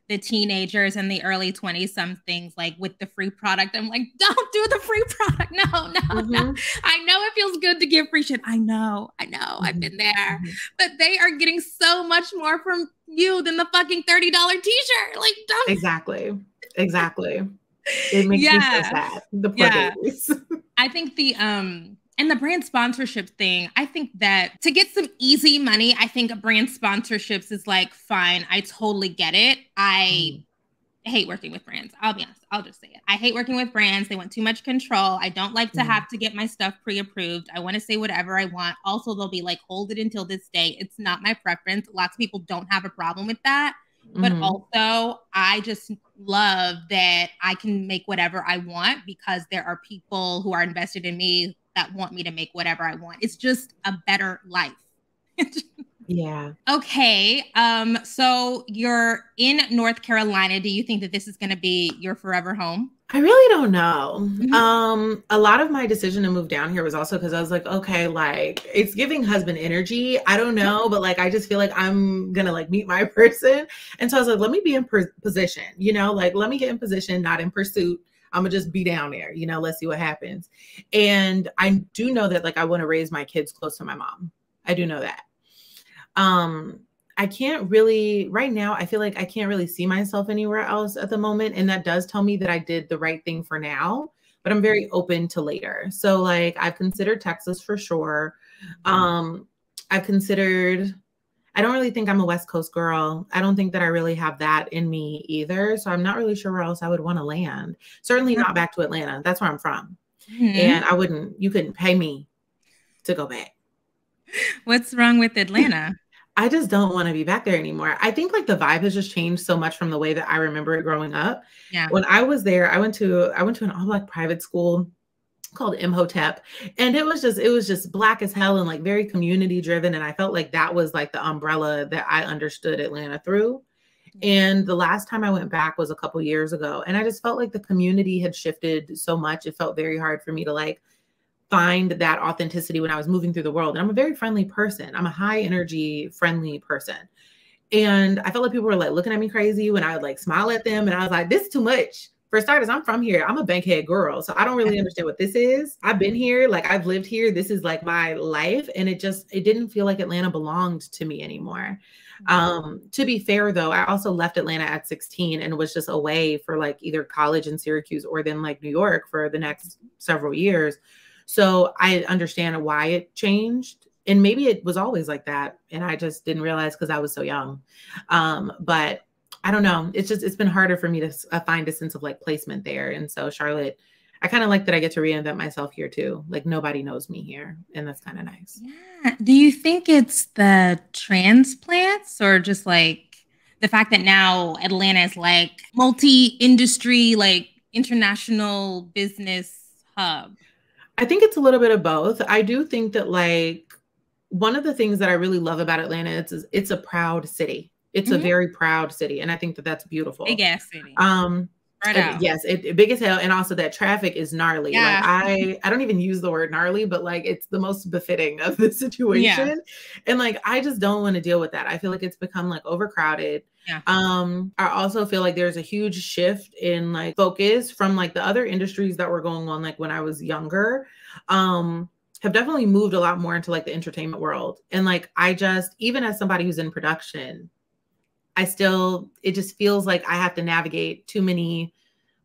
the teenagers and the early 20 somethings like with the free product, I'm like, don't do the free product. No, no, no. Mm-hmm. I know it feels good to give free shit. I know, I've Mm-hmm. been there. Mm-hmm. But they are getting so much more from you than the fucking $30 t-shirt. Like, don't. Exactly. Exactly. It makes me so Yeah. sad. The poor Yeah. babies. I think the and the brand sponsorship thing, I think that to get some easy money, I think brand sponsorships is like fine. I totally get it. I Mhm. hate working with brands. I'll be honest. I'll just say it. I hate working with brands. They want too much control. I don't like to Mhm. have to get my stuff pre-approved. I want to say whatever I want. Also, they'll be like, hold it until this day. It's not my preference. Lots of people don't have a problem with that. But Mhm. also, I just love that I can make whatever I want because there are people who are invested in me that want me to make whatever I want. It's just a better life. Yeah. Okay. So you're in North Carolina. Do you think that this is going to be your forever home? I really don't know. Mhm. A lot of my decision to move down here was also because I was like, okay, like it's giving husband energy. I don't know, but like I just feel like I'm gonna like meet my person, and so I was like, let me be in position, like let me get in position, not in pursuit. I'm gonna just be down there, let's see what happens. And I do know that like I want to raise my kids close to my mom. I do know that. Um, I can't really right now, I feel like I can't really see myself anywhere else at the moment. And that does tell me that I did the right thing for now, but I'm very open to later. So like I've considered Texas for sure. Um, I've considered I don't really think I'm a West Coast girl. I don't think that I really have that in me either. So I'm not really sure where else I would want to land. Certainly not back to Atlanta. That's where I'm from. And Mhm. you couldn't pay me to go back. What's wrong with Atlanta? I just don't want to be back there anymore. I think like the vibe has just changed so much from the way that I remember it growing up. Yeah. When I was there, I went to an all black private school called Imhotep, and it was just black as hell and like very community driven, and I felt like that was like the umbrella that I understood Atlanta through. Yeah. And the last time I went back was a couple years ago, and I just felt like the community had shifted so much. It felt very hard for me to like find that authenticity when I was moving through the world. And I'm a very friendly person. I'm a high energy, friendly person. And I felt like people were like looking at me crazy when I would like smile at them. And I was like, this is too much. For starters, I'm from here. I'm a Bankhead girl. So I don't really understand what this is. I've been here, like I've lived here. This is like my life. And it didn't feel like Atlanta belonged to me anymore. To be fair though, I also left Atlanta at 16 and was just away for like either college in Syracuse or then like New York for the next several years. So I understand why it changed. And maybe it was always like that. And I just didn't realize because I was so young. But I don't know. It's been harder for me to find a sense of like placement there. And so Charlotte, I kind of like that I get to reinvent myself here too. Like nobody knows me here. And that's kind of nice. Yeah. Do you think it's the transplants or just like the fact that now Atlanta is like multi-industry, like international business hub? I think it's a little bit of both. I do think that like one of the things that I really love about Atlanta is it's a proud city. It's a Mhm. very proud city, and I think that that's Big beautiful. ass city. Um, Spread out. yes, it big as hell, and also that traffic is gnarly. Like Yeah. I don't even use the word gnarly, but like it's the most befitting of the Yeah. situation, and like I just don't want to deal with that. I feel like it's become like overcrowded. Yeah. I also feel like there's a huge shift in like focus from like the other industries that were going on like when I was younger. Have definitely moved a lot more into like the entertainment world. And like I just even as somebody who's in production, it just feels like I have to navigate too many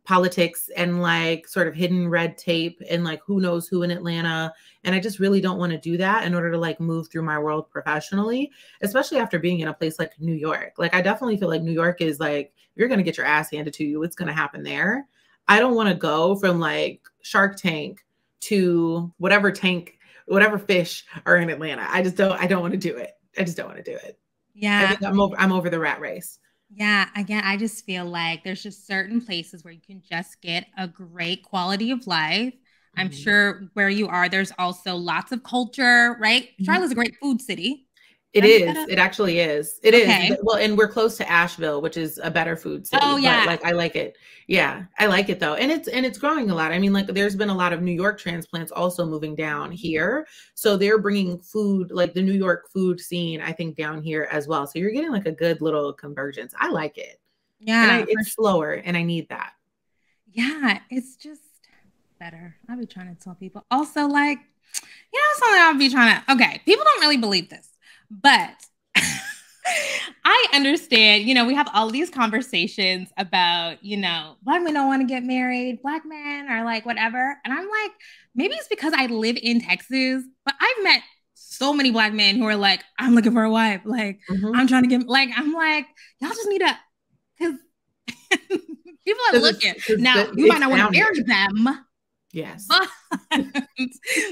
politics and like sort of hidden red tape and like who knows who in Atlanta. And I just really don't want to do that in order to like move through my world professionally, especially after being in a place like New York. Like I definitely feel like New York is like, you're going to get your ass handed to you. It's going to happen there. I don't want to go from like Shark Tank to whatever fish are in Atlanta. I don't want to do it. I just don't want to do it. I Yeah. think I'm over the rat race. Yeah, again, I just feel like there's just certain places where you can just get a great quality of life. I'm Mhm. sure where you are, there's also lots of culture, right? Mhm. Charlotte's a great food city. It Did I make that is. up? It actually is. It is. Okay. Well, and we're close to Asheville, which is a better food city, Oh but yeah. like I like it. Yeah, I like it though. And it's growing a lot. I mean, like there's been a lot of New York transplants also moving down here. So they're bringing food, like the New York food scene, I think down here as well. So you're getting like a good little convergence. I like it. And Yeah, for it's sure. slower and I need that. Yeah, it's just better. I'll be trying to tell people. Also, like, something I'll be trying to, okay, people don't really believe this, but I understand, we have all these conversations about, black men don't want to get married, black men are like, whatever. And I'm like, maybe it's because I live in Texas, but I've met so many black men who are like, I'm looking for a wife. Like, Mhm. I'm trying to get, like, I'm like, y'all just need to, because people are Because looking. Now, you might it's not want to down marry here. them, Yes. but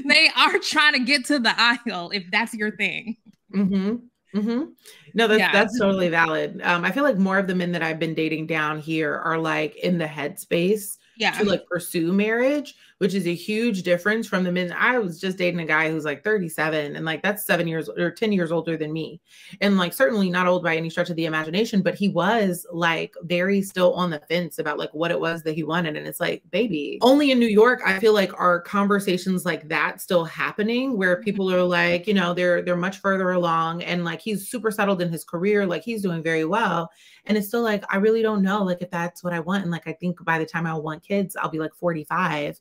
they are trying to get to the aisle if that's your thing. Mhm. Mhm. No, Yeah. that's totally valid. I feel like more of the men that I've been dating down here are like in the headspace to Yeah. like pursue marriage, which is a huge difference from the men. I was just dating a guy who's like 37 and like that's 7 years or 10 years older than me. And like certainly not old by any stretch of the imagination, but he was like very still on the fence about like what it was that he wanted. And it's like, baby, only in New York, I feel like are conversations like that still happening where people are like, they're much further along and like he's super settled in his career, like he's doing very well. And it's still like, I really don't know, like, if that's what I want. And like, I think by the time I want kids, I'll be like 45.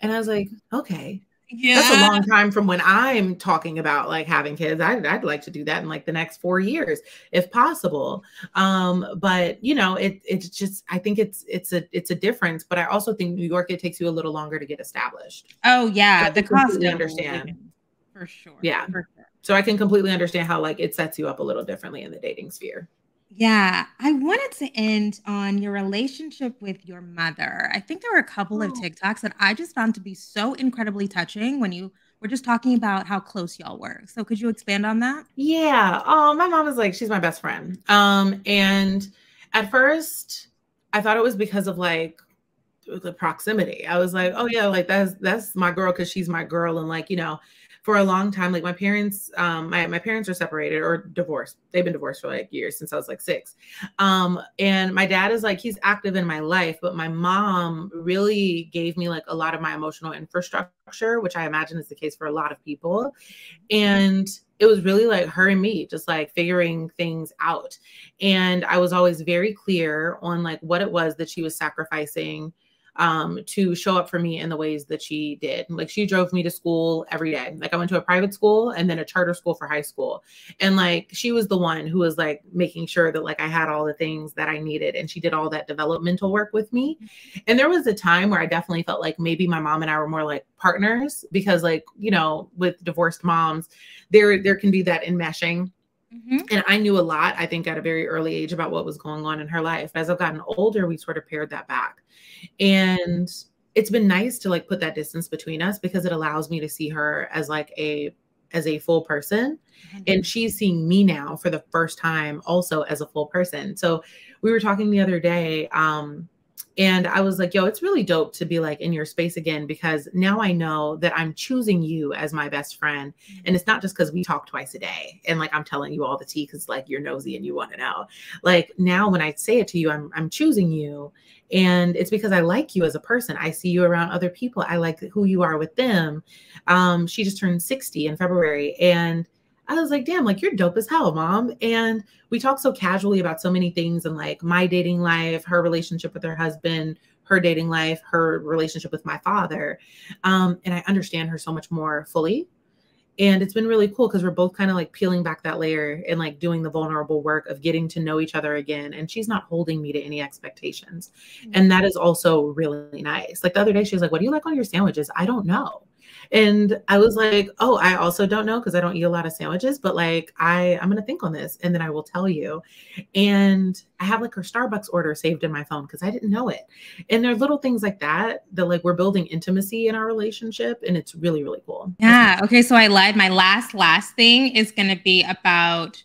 And I was like, okay, that's a Yeah. long time from when I'm talking about like having kids. I'd like to do that in like the next 4 years, if possible. But it's just, I think it's a difference. But I also think New York, it takes you a little longer to get established. Oh So yeah, I the can cost completely of understand. living, for sure. Yeah. For sure. So I can completely understand how like it sets you up a little differently in the dating sphere. Yeah, I wanted to end on your relationship with your mother. I think there were a couple of TikToks that I just found to be so incredibly touching when you were just talking about how close y'all were. So could you expand on that? Yeah. My mom is like, she's my best friend. And at first I thought it was because of like the proximity. I was like, oh yeah, like that's my girl because she's my girl. And like, for a long time, like my parents, my parents are separated or divorced. They've been divorced for like years since I was like 6. And my dad is like, he's active in my life, but my mom really gave me like a lot of my emotional infrastructure, which I imagine is the case for a lot of people. And it was really like her and me just like figuring things out. And I was always very clear on like what it was that she was sacrificing to show up for me in the ways that she did. Like she drove me to school every day. Like I went to a private school and then a charter school for high school. And like she was the one who was like making sure that like I had all the things that I needed. And she did all that developmental work with me. And there was a time where I definitely felt like maybe my mom and I were more like partners because like, with divorced moms, there can be that enmeshing. Mm-hmm. And I knew a lot, I think, at a very early age about what was going on in her life. As I've gotten older, we sort of pared that back. And it's been nice to like put that distance between us because it allows me to see her as like as a full person. And she's seeing me now for the first time also as a full person. So we were talking the other day, and I was like, yo, it's really dope to be like in your space again, because now I know that I'm choosing you as my best friend. And it's not just because we talk twice a day and like I'm telling you all the tea because like you're nosy and you want to know. Like now when I say it to you, I'm choosing you. And it's because I like you as a person. I see you around other people. I like who you are with them. She just turned 60 in February. And I was like, damn, like you're dope as hell, mom. And we talk so casually about so many things and like my dating life, her relationship with her husband, her dating life, her relationship with my father. And I understand her so much more fully. And it's been really cool because we're both kind of like peeling back that layer and like doing the vulnerable work of getting to know each other again. And she's not holding me to any expectations. And that is also really nice. Like the other day, she was like, what do you like on your sandwiches? I don't know. And I was like, oh, I also don't know because I don't eat a lot of sandwiches, but like I'm going to think on this and then I will tell you. And I have like her Starbucks order saved in my phone because I didn't know it. And there are little things like that like we're building intimacy in our relationship. And it's really, really cool. Yeah. Okay. So I lied. My last thing is going to be about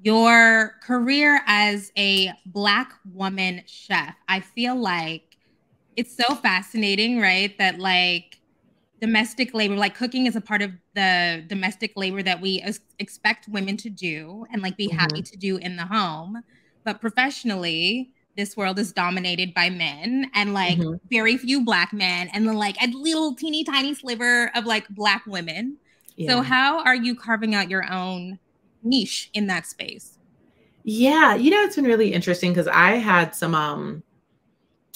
your career as a Black woman chef. I feel like it's so fascinating, right? That like domestic labor, like cooking is a part of the domestic labor that we expect women to do and like be happy Mhm. to do in the home. But professionally, this world is dominated by men and like Mhm. very few black men and then like a little teeny tiny sliver of like black women. So Yeah. how are you carving out your own niche in that space? Yeah, it's been really interesting because I had some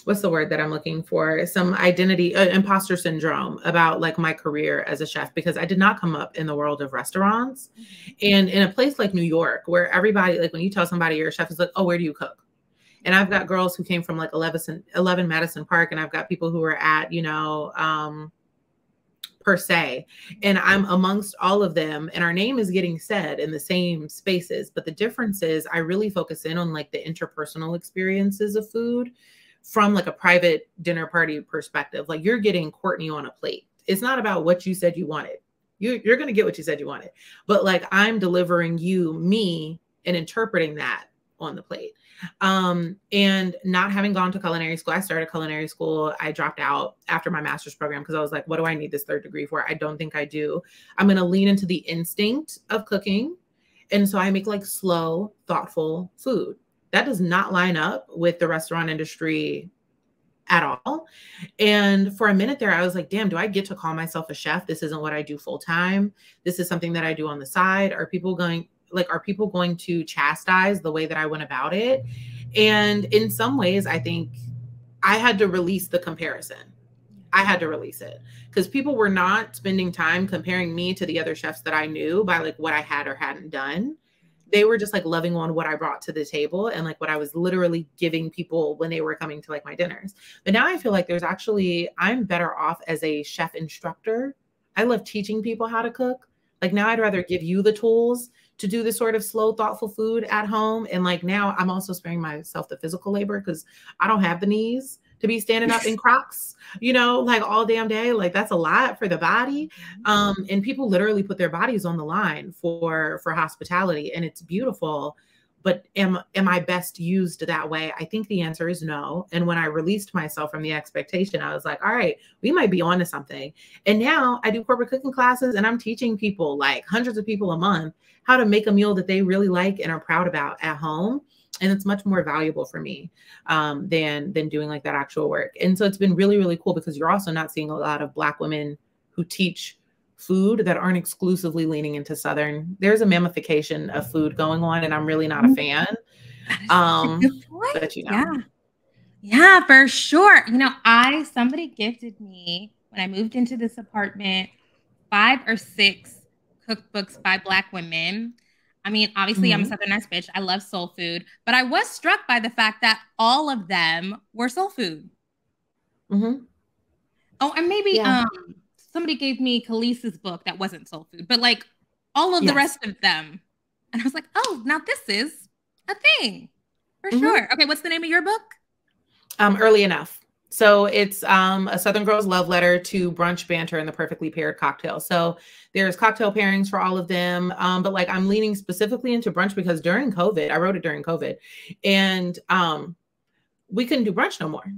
what's the word that I'm looking for? Some identity imposter syndrome about like my career as a chef because I did not come up in the world of restaurants. Mhm. And in a place like New York, where everybody, like when you tell somebody you're a chef, it's like, oh, where do you cook? And I've got girls who came from like 11 Madison Park, and I've got people who are at, per se. And I'm amongst all of them, and our name is getting said in the same spaces. But the difference is I really focus in on like the interpersonal experiences of food from like a private dinner party perspective. Like you're getting Courtney on a plate. It's not about what you said you wanted. You're going to get what you said you wanted. But like I'm delivering you me and interpreting that on the plate. And not having gone to culinary school, I started culinary school. I dropped out after my master's program because I was like, what do I need this third degree for? I don't think I do. I'm going to lean into the instinct of cooking. And so I make like slow, thoughtful food. That does not line up with the restaurant industry at all. And for a minute there, I was like, damn, do I get to call myself a chef? This isn't what I do full time. This is something that I do on the side. Are people going to chastise the way that I went about it? And in some ways, I think I had to release the comparison. I had to release it because people were not spending time comparing me to the other chefs that I knew by like what I had or hadn't done. They were just like loving on what I brought to the table and like what I was literally giving people when they were coming to like my dinners. But now I feel like I'm better off as a chef instructor. I love teaching people how to cook. Like now I'd rather give you the tools to do this sort of slow, thoughtful food at home. And like now I'm also sparing myself the physical labor because I don't have the knees to be standing up in Crocs, like all damn day. Like that's a lot for the body. And people literally put their bodies on the line for hospitality, and it's beautiful. But am I best used that way? I think the answer is no. And when I released myself from the expectation, I was like, all right, we might be on to something. And now I do corporate cooking classes and I'm teaching people, like hundreds of people a month, how to make a meal that they really like and are proud about at home. And it's much more valuable for me than doing like that actual work. And so it's been really, really cool because you're also not seeing a lot of Black women who teach food that aren't exclusively leaning into Southern. There's a mamification of food going on, and I'm really not a fan. That is such a good But point. Yeah. Yeah, for sure. Somebody gifted me when I moved into this apartment 5 or 6 cookbooks by Black women. I mean, obviously, I'm a Mhm. Southern ass bitch. I love soul food, but I was struck by the fact that all of them were soul food. Mhm. Oh, and maybe Yeah. somebody gave me Khalees's book that wasn't soul food, but like all of the Yes. rest of them. And I was like, oh, now this is a thing for Mhm. sure. Okay, what's the name of your book? Early enough. So it's a Southern Girl's love letter to brunch banter and the perfectly paired cocktail. So there's cocktail pairings for all of them. But like I'm leaning specifically into brunch because during COVID, I wrote it during COVID, and we couldn't do brunch no more.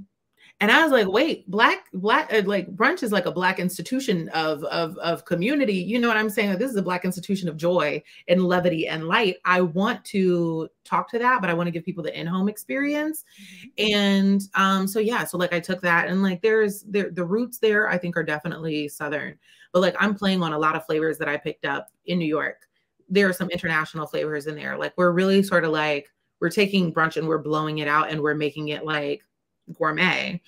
And I was like, wait, black, like brunch is like a Black institution of community. You know what I'm saying? Like, this is a Black institution of joy and levity and light. I want to talk to that, but I want to give people the in-home experience. And so yeah, so like I took that, and like the roots there I think are definitely Southern, but like I'm playing on a lot of flavors that I picked up in New York. There are some international flavors in there. Like we're really sort of like we're taking brunch and we're blowing it out and we're making it like gourmet,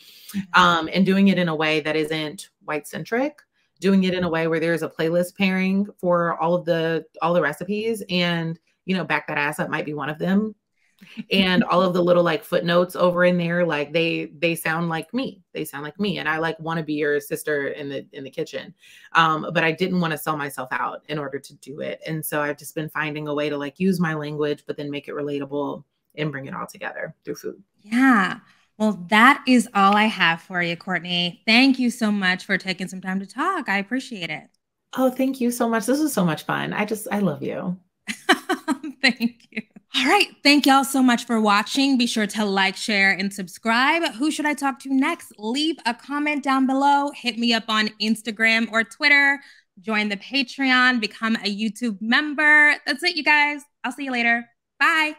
and doing it in a way that isn't white centric, doing it in a way where there's a playlist pairing for all the recipes, and back that ass up might be one of them, and all of the little like footnotes over in there, like they sound like me. They sound like me, and I like want to be your sister in the kitchen. But I didn't want to sell myself out in order to do it, and so I've just been finding a way to like use my language, but then make it relatable and bring it all together through food. Yeah. Well, that is all I have for you, Courtney. Thank you so much for taking some time to talk. I appreciate it. Oh, thank you so much. This was so much fun. I love you. Thank you. All right. Thank y'all so much for watching. Be sure to like, share, and subscribe. Who should I talk to next? Leave a comment down below. Hit me up on Instagram or Twitter. Join the Patreon. Become a YouTube member. That's it, you guys. I'll see you later. Bye.